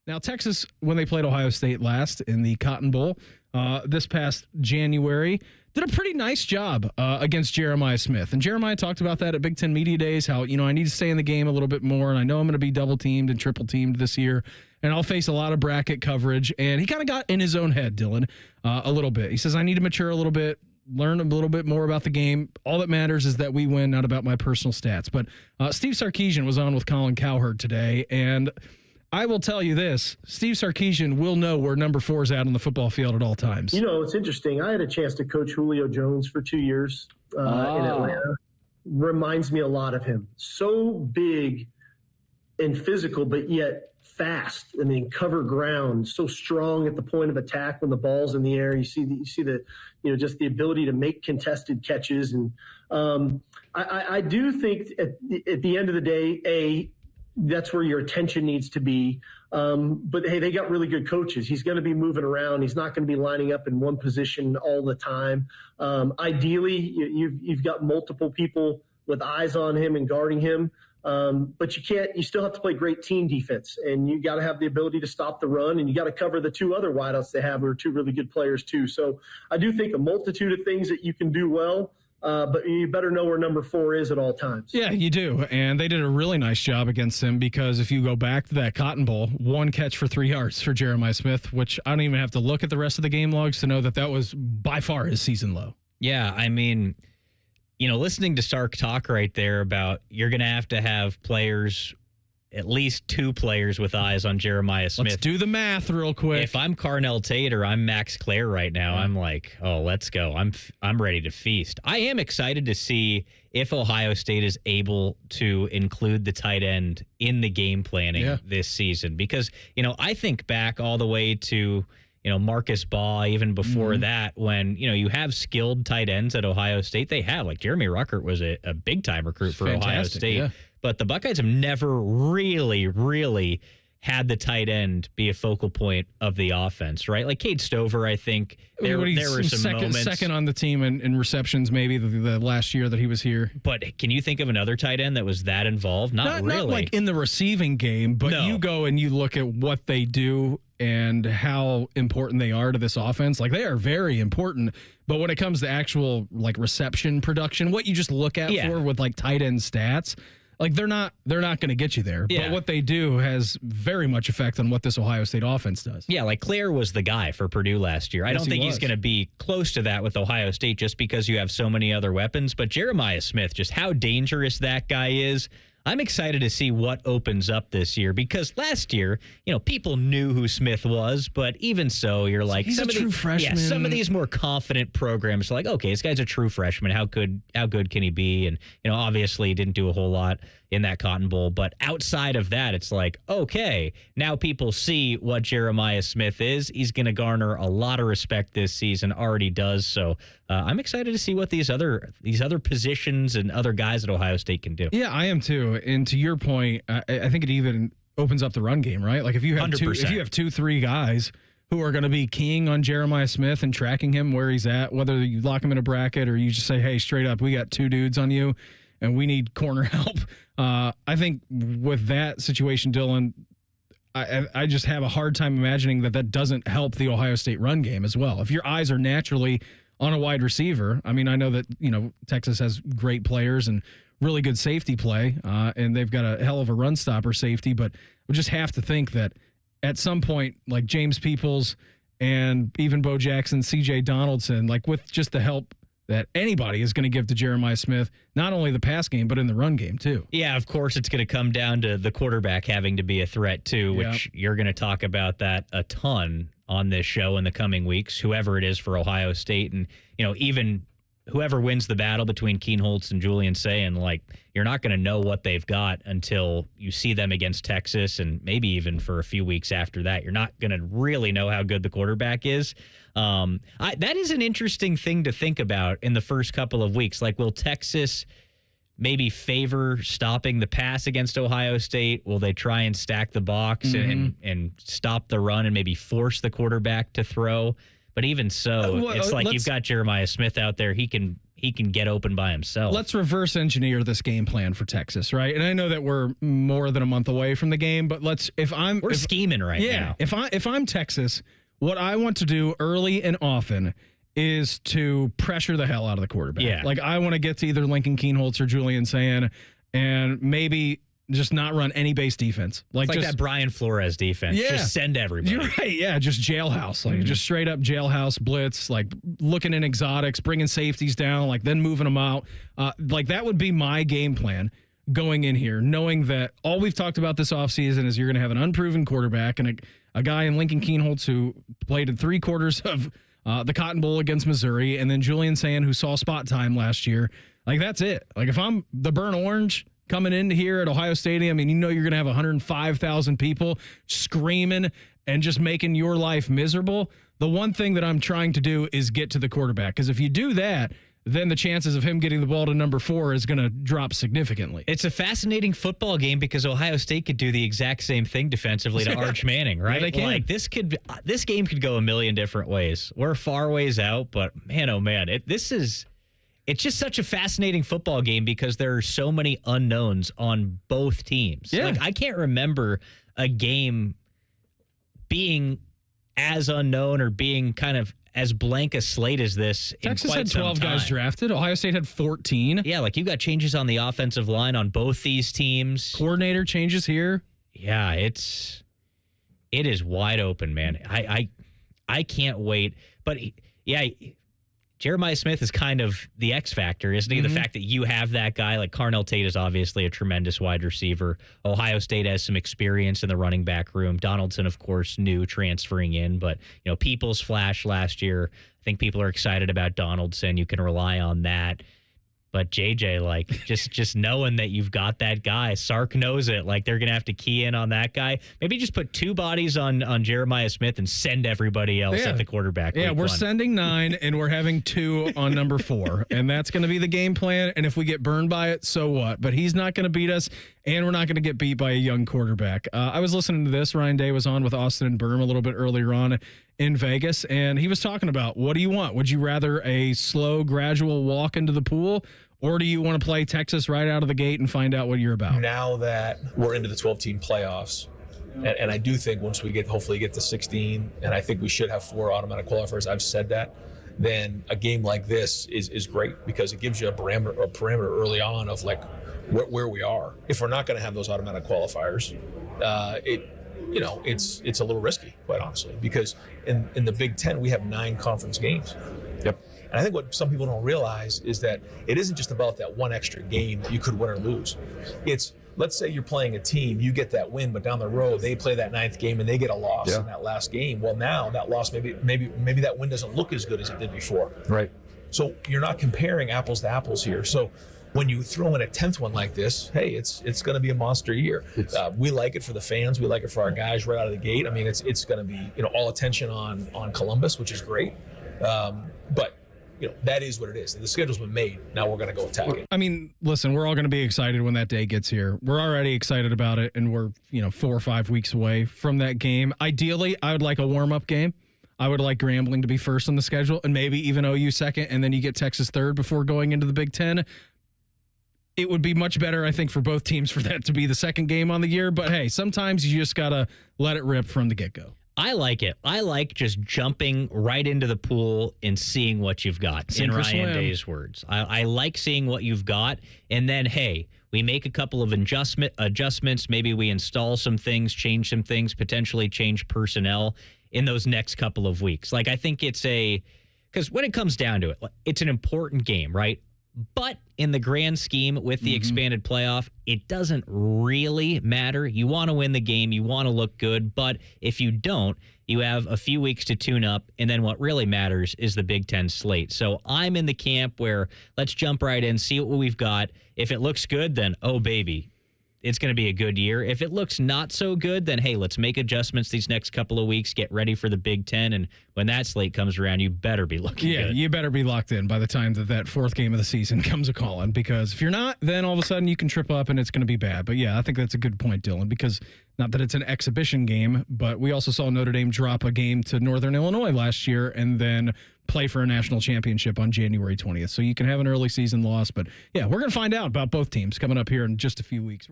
Now, Texas, when they played Ohio State last in the Cotton Bowl this past January, did a pretty nice job against Jeremiah Smith. And Jeremiah talked about that at Big Ten Media Days, how, I need to stay in the game a little bit more, and I know I'm going to be double-teamed and triple-teamed this year, and I'll face a lot of bracket coverage. And he kind of got in his own head, Dylan, a little bit. He says, I need to mature a little bit, learn a little bit more about the game. All that matters is that we win, not about my personal stats. But Steve Sarkisian was on with Colin Cowherd today, and I will tell you this, Steve Sarkisian will know where number 4 is at on the football field at all times. It's interesting. I had a chance to coach Julio Jones for 2 years in Atlanta. Reminds me a lot of him. So big and physical, but yet fast. I mean, cover ground, so strong at the point of attack when the ball's in the air. You see the just the ability to make contested catches. And I do think at the end of the day, that's where your attention needs to be. But, hey, they got really good coaches. He's going to be moving around. He's not going to be lining up in one position all the time. Ideally, you've got multiple people with eyes on him and guarding him. But you still have to play great team defense, and you got to have the ability to stop the run, and you got to cover the 2 other wideouts they have, who are 2 really good players too. So I do think a multitude of things that you can do well. But you better know where number 4 is at all times. Yeah, you do. And they did a really nice job against him, because if you go back to that Cotton Bowl, 1 catch for 3 yards for Jeremiah Smith, which I don't even have to look at the rest of the game logs to know that was by far his season low. Yeah, I mean, listening to Sark talk right there about you're going to have players, at least 2 players with eyes on Jeremiah Smith. Let's do the math real quick. If I'm Carnell Tate or I'm Max Klare right now, I'm like, oh, let's go. I'm ready to feast. I am excited to see if Ohio State is able to include the tight end in the game planning this season, because, I think back all the way to, Marcus Baugh, even before that, when, you have skilled tight ends at Ohio State. They have, like, Jeremy Ruckert was a big-time recruit for Ohio State. Yeah. But the Buckeyes have never really had the tight end be a focal point of the offense, right? Like Cade Stover, I think there were some moments. Second on the team in receptions, maybe the last year that he was here. But can you think of another tight end that was that involved? Not really. Not like in the receiving game, but you go and you look at what they do and how important they are to this offense. Like, they are very important. But when it comes to actual, like, reception production, what you just look at for with, like, tight end stats, like, they're not going to get you there. Yeah. But what they do has very much effect on what this Ohio State offense does. Yeah, like Klare was the guy for Purdue last year. I don't think he's going to be close to that with Ohio State just because you have so many other weapons. But Jeremiah Smith, just how dangerous that guy is. I'm excited to see what opens up this year, because last year, people knew who Smith was, but even so, you're like, he's a true freshman. Yeah, some of these more confident programs are like, okay, this guy's a true freshman. How good can he be? And, obviously he didn't do a whole lot in that Cotton Bowl, but outside of that, it's like, okay, now people see what Jeremiah Smith is. He's going to garner a lot of respect this season, already does. So I'm excited to see what these other positions and other guys at Ohio State can do. Yeah, I am too. And to your point, I think it even opens up the run game, right? Like, if you have 2-3 guys who are going to be keying on Jeremiah Smith and tracking him where he's at, whether you lock him in a bracket or you just say, hey, straight up, we got 2 dudes on you and we need corner help. I think with that situation, Dylan, I just have a hard time imagining that doesn't help the Ohio State run game as well. If your eyes are naturally on a wide receiver, I mean, I know that, Texas has great players and really good safety play, and they've got a hell of a run stopper safety, but we just have to think that at some point, like James Peoples and even Bo Jackson, C.J. Donaldson, like, with just the help that anybody is going to give to Jeremiah Smith, not only the pass game, but in the run game too. Yeah, of course, it's going to come down to the quarterback having to be a threat too, which you're going to talk about that a ton on this show in the coming weeks, whoever it is for Ohio State. And, even whoever wins the battle between Keen Holtz and Julian Sayin, like, you're not going to know what they've got until you see them against Texas, and maybe even for a few weeks after that. You're not going to really know how good the quarterback is. That is an interesting thing to think about in the first couple of weeks. Like, will Texas maybe favor stopping the pass against Ohio State? Will they try and stack the box and stop the run and maybe force the quarterback to throw? But even so, it's like you've got Jeremiah Smith out there. He can he can get open by himself. Let's reverse engineer this game plan for Texas, right? And I know that we're more than a month away from the game, but we're scheming right now. If I'm Texas, what I want to do early and often is to pressure the hell out of the quarterback. Yeah. Like, I want to get to either Lincoln Kienholz or Julian Sand and maybe just not run any base defense. Like that Brian Flores defense. Yeah. Just send everybody. You're right. Yeah, just jailhouse. Like, just straight up jailhouse blitz, like looking in exotics, bringing safeties down, like then moving them out. Like, that would be my game plan going in here, knowing that all we've talked about this offseason is you're going to have an unproven quarterback and a guy in Lincoln Kienholz who played in 3/4 of the Cotton Bowl against Missouri, and then Julian Sand, who saw spot time last year. Like, that's it. Like, if I'm the Burnt Orange coming in here at Ohio Stadium and you're going to have 105,000 people screaming and just making your life miserable, the one thing that I'm trying to do is get to the quarterback. Because if you do that, then the chances of him getting the ball to number 4 is going to drop significantly. It's a fascinating football game because Ohio State could do the exact same thing defensively to Arch Manning, right? Yeah, they can. Like, this game could go a million different ways. We're far ways out, but man, oh man, it's just such a fascinating football game because there are so many unknowns on both teams. Yeah. Like, I can't remember a game being as unknown or being kind of as blank a slate as this. Texas had 12 guys drafted. Ohio State had 14. Yeah, like, you got changes on the offensive line on both these teams. Coordinator changes here. Yeah, it is wide open, man. I can't wait. But yeah, Jeremiah Smith is kind of the X factor, isn't he? The fact that you have that guy, like Carnell Tate is obviously a tremendous wide receiver. Ohio State has some experience in the running back room. Donaldson, of course, new transferring in, but Peoples flashed last year. I think people are excited about Donaldson. You can rely on that. But JJ, like, just knowing that you've got that guy, Sark knows it. Like, they're gonna have to key in on that guy. Maybe just put 2 bodies on Jeremiah Smith and send everybody else at the quarterback. Yeah, we're sending 9 and we're having 2 on number 4, and that's going to be the game plan. And if we get burned by it, so what? But he's not going to beat us, and we're not going to get beat by a young quarterback. I was listening to this. Ryan Day was on with Austin and Berm a little bit earlier on in Vegas, and he was talking about, what do you want? Would you rather a slow, gradual walk into the pool, or do you want to play Texas right out of the gate and find out what you're about? Now that we're into the 12-team playoffs, and I do think once we hopefully get to 16, and I think we should have 4 automatic qualifiers, I've said that, then a game like this is great because it gives you a parameter early on of like where we are. If we're not going to have those automatic qualifiers, it's a little risky, quite honestly, because in the Big Ten we have 9 conference games. Yep. And I think what some people don't realize is that it isn't just about that one extra game that you could win or lose. It's, let's say you're playing a team, you get that win, but down the road they play that 9th game and they get a loss in that last game. Well, now that loss, maybe that win doesn't look as good as it did before. Right. So you're not comparing apples to apples here. So when you throw in a 10th one like this, hey, it's going to be a monster year. We like it for the fans. We like it for our guys right out of the gate. I mean, it's going to be all attention on Columbus, which is great. But that is what it is. The schedule's been made. Now we're going to go attack it. I mean, listen, we're all going to be excited when that day gets here. We're already excited about it, and we're 4 or 5 weeks away from that game. Ideally, I would like a warm-up game. I would like Grambling to be first on the schedule, and maybe even OU second, and then you get Texas third before going into the Big Ten. It would be much better, I think, for both teams for that to be the second game on the year. But, hey, sometimes you just got to let it rip from the get-go. I like it. I like just jumping right into the pool and seeing what you've got, in Ryan Day's words. I like seeing what you've got, and then, hey, we make a couple of adjustments. Maybe we install some things, change some things, potentially change personnel in those next couple of weeks. Like, I think because when it comes down to it, it's an important game, right? But in the grand scheme with the expanded playoff, it doesn't really matter. You want to win the game. You want to look good. But if you don't, you have a few weeks to tune up. And then what really matters is the Big Ten slate. So I'm in the camp where let's jump right in, see what we've got. If it looks good, then, oh, baby, it's going to be a good year. If it looks not so good, then hey, let's make adjustments these next couple of weeks, get ready for the Big Ten, and when that slate comes around, you better be looking good. Yeah, you better be locked in by the time that fourth game of the season comes a-calling, because if you're not, then all of a sudden you can trip up and it's going to be bad. But yeah, I think that's a good point, Dylan, because not that it's an exhibition game, but we also saw Notre Dame drop a game to Northern Illinois last year and then play for a national championship on January 20th. So you can have an early season loss, but yeah, we're going to find out about both teams coming up here in just a few weeks.